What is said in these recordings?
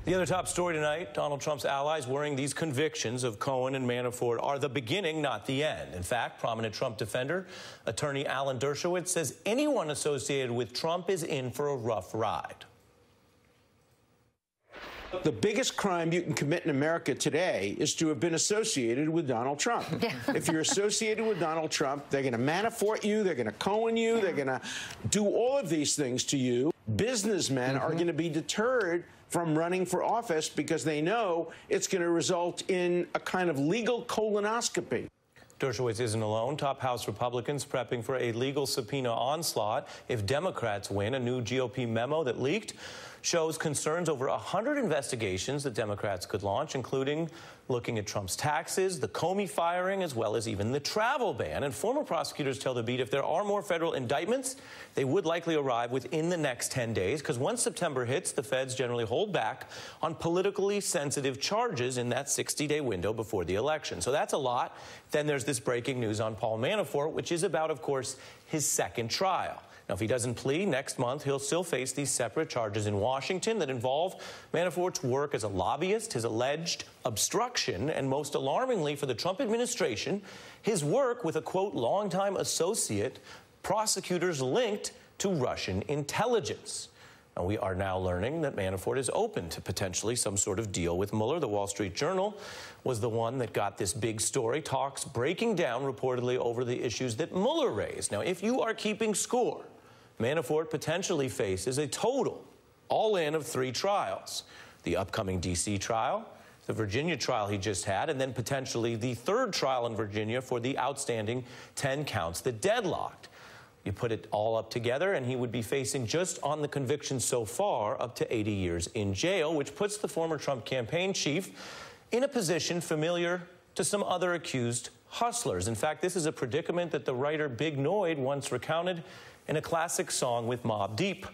The other top story tonight, Donald Trump's allies worrying these convictions of Cohen and Manafort are the beginning, not the end. In fact, prominent Trump defender, attorney Alan Dershowitz, says anyone associated with Trump is in for a rough ride. The biggest crime you can commit in America today is to have been associated with Donald Trump. If you're associated with Donald Trump, they're going to Manafort you, they're going to Cohen you, they're going to do all of these things to you. Businessmen are going to be deterred from running for office because they know it's going to result in a kind of legal colonoscopy. Dershowitz isn't alone. Top House Republicans prepping for a legal subpoena onslaught if Democrats win. A new GOP memo that leaked shows concerns over 100 investigations that Democrats could launch, including looking at Trump's taxes, the Comey firing, as well as even the travel ban. And former prosecutors tell The Beat if there are more federal indictments, they would likely arrive within the next 10 days, because once September hits, the feds generally hold back on politically sensitive charges in that 60-day window before the election. So that's a lot. Then there's this breaking news on Paul Manafort, which is about, of course, his second trial. Now, if he doesn't plea next month, he'll still face these separate charges in Washington that involve Manafort's work as a lobbyist, his alleged obstruction, and most alarmingly for the Trump administration, his work with a, quote, longtime associate, prosecutors linked to Russian intelligence. Now, we are now learning that Manafort is open to potentially some sort of deal with Mueller. The Wall Street Journal was the one that got this big story, talks breaking down reportedly over the issues that Mueller raised. Now, if you are keeping score, Manafort potentially faces a total all-in of 3 trials. The upcoming D.C. trial, the Virginia trial he just had, and then potentially the 3rd trial in Virginia for the outstanding 10 counts that deadlocked. You put it all up together, and he would be facing, just on the convictions so far, up to 80 years in jail, which puts the former Trump campaign chief in a position familiar to some other accused hustlers. In fact, this is a predicament that the writer Big Noyd once recounted in a classic song with Mobb Deep.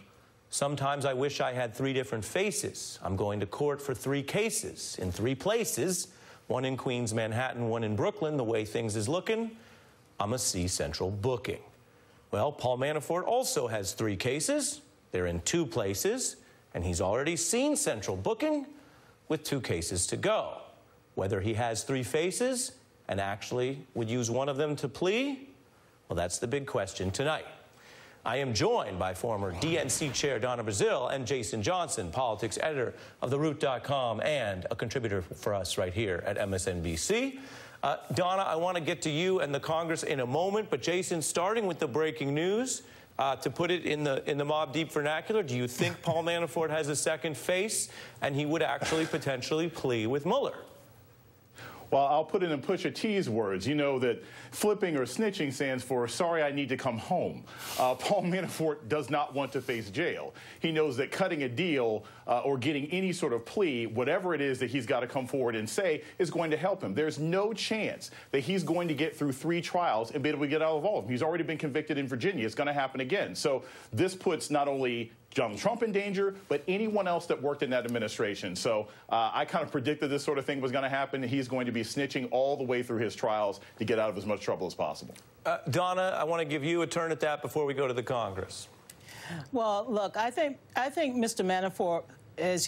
Sometimes I wish I had 3 different faces. I'm going to court for 3 cases in 3 places, 1 in Queens, Manhattan, 1 in Brooklyn. The way things is looking, I'm a C Central booking. Well, Paul Manafort also has 3 cases. They're in 2 places, and he's already seen Central booking with 2 cases to go. Whether he has 3 faces and actually would use one of them to plea, well, that's the big question tonight. I am joined by former DNC Chair Donna Brazile and Jason Johnson, politics editor of TheRoot.com and a contributor for us right here at MSNBC. Donna, I want to get to you and the Congress in a moment, but Jason, starting with the breaking news, to put it in the Mobb Deep vernacular, do you think Paul Manafort has a second face and he would actually potentially plea with Mueller? Well, I'll put it in Pusha T's words. You know that flipping or snitching stands for sorry, I need to come home. Paul Manafort does not want to face jail. He knows that cutting a deal or getting any sort of plea, whatever it is that he's got to come forward and say, is going to help him. There's no chance that he's going to get through 3 trials and be able to get out of all of them. He's already been convicted in Virginia. It's going to happen again. So this puts not only Donald Trump in danger, but anyone else that worked in that administration. So I kind of predicted this sort of thing was going to happen. He's going to be snitching all the way through his trials to get out of as much trouble as possible. Donna, I want to give you a turn at that before we go to the Congress. Well, look, I think Mr. Manafort, as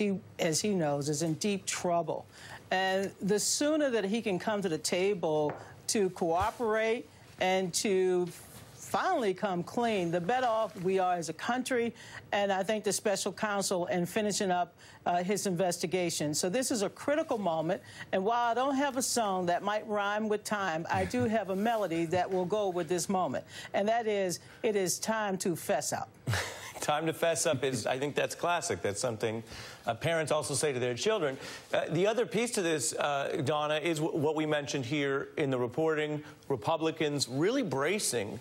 he knows, is in deep trouble. And the sooner that he can come to the table to cooperate and to finally come clean, the better off we are as a country, and I think the special counsel in finishing up his investigation. So this is a critical moment, and while I don't have a song that might rhyme with time, I do have a melody that will go with this moment, and that is, it is time to fess up. Time to fess up is, I think that's classic. That's something parents also say to their children. The other piece to this, Donna, is what we mentioned here in the reporting, Republicans really bracing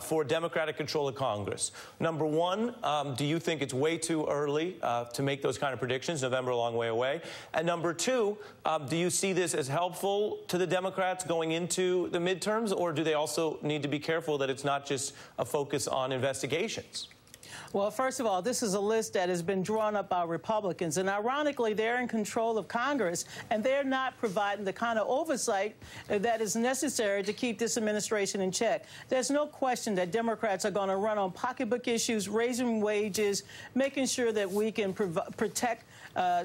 for Democratic control of Congress. Number one, do you think it's way too early to make those kind of predictions? November, a long way away. And number two, do you see this as helpful to the Democrats going into the midterms, or do they also need to be careful that it's not just a focus on investigations? Well, first of all, this is a list that has been drawn up by Republicans, and ironically, they're in control of Congress, and they're not providing the kind of oversight that is necessary to keep this administration in check. There's no question that Democrats are going to run on pocketbook issues, raising wages, making sure that we can protect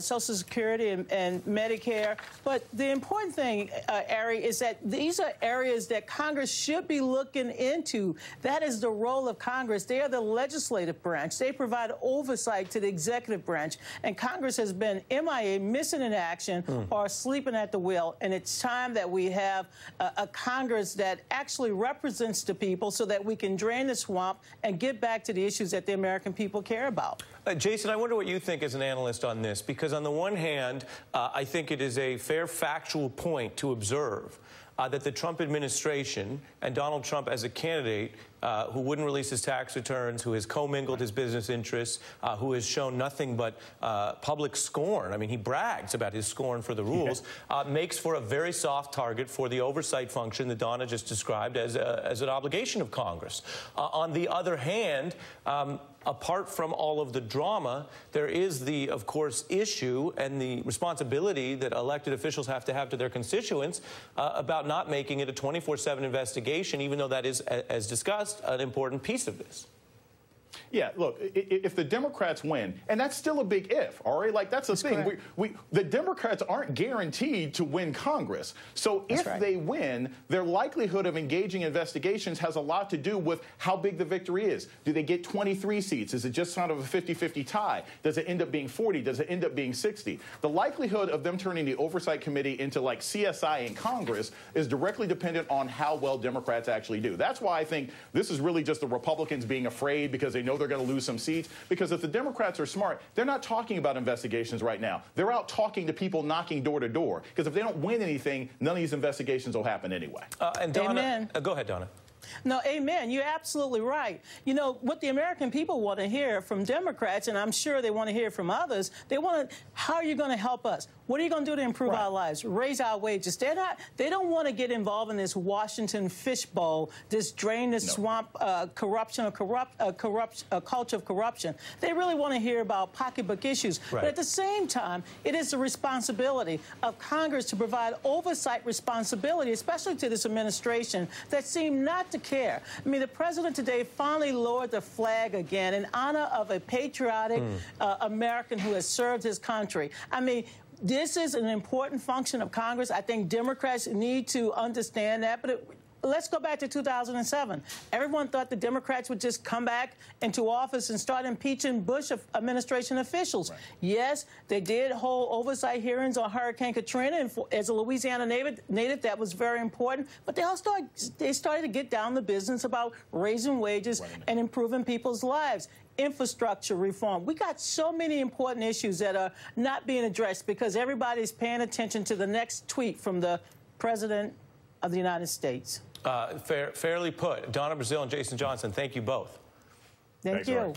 Social Security and Medicare. But the important thing, Ari, is that these are areas that Congress should be looking into. That is the role of Congress. They are the legislative branch. They provide oversight to the executive branch. And Congress has been MIA, missing in action, or sleeping at the wheel. And it's time that we have a Congress that actually represents the people so that we can drain the swamp and get back to the issues that the American people care about. Jason, I wonder what you think as an analyst on this, because on the one hand, I think it is a fair factual point to observe that the Trump administration and Donald Trump as a candidate who wouldn't release his tax returns, who has commingled his business interests, who has shown nothing but public scorn. I mean, he brags about his scorn for the rules, makes for a very soft target for the oversight function that Donna just described as an obligation of Congress. On the other hand, apart from all of the drama, there is the, of course, issue and the responsibility that elected officials have to their constituents about not making it a 24/7 investigation, even though that is, as discussed, an important piece of this. Yeah, look, if the Democrats win, and that's still a big if, all right? Like, that's the thing. The Democrats aren't guaranteed to win Congress. So if they win, their likelihood of engaging investigations has a lot to do with how big the victory is. Do they get 23 seats? Is it just sort of a 50-50 tie? Does it end up being 40? Does it end up being 60? The likelihood of them turning the Oversight Committee into, like, CSI in Congress is directly dependent on how well Democrats actually do. That's why I think this is really just the Republicans being afraid because they know they're going to lose some seats, because if the Democrats are smart, they're not talking about investigations right now. They're out talking to people knocking door to door, because if they don't win anything, none of these investigations will happen anyway. And Donna, go ahead, Donna. No, amen. You're absolutely right. You know, what the American people want to hear from Democrats, and I'm sure they want to hear from others, they want to, how are you going to help us? What are you going to do to improve our lives? Raise our wages. They don't want to get involved in this Washington fishbowl, this drain the swamp corruption, a culture of corruption. They really want to hear about pocketbook issues. But at the same time, it is the responsibility of Congress to provide oversight responsibility, especially to this administration that seem not to care. I mean, the president today finally lowered the flag again in honor of a patriotic American who has served his country. I mean, this is an important function of Congress. I think Democrats need to understand that. But let's go back to 2007. Everyone thought the Democrats would just come back into office and start impeaching Bush administration officials. Yes, they did hold oversight hearings on Hurricane Katrina, and as a Louisiana native, that was very important. But they started to get down to business about raising wages and improving people's lives. Infrastructure reform. We got so many important issues that are not being addressed because everybody's paying attention to the next tweet from the President of the United States. Fairly put. Donna Brazile and Jason Johnson, thank you both. Thank you.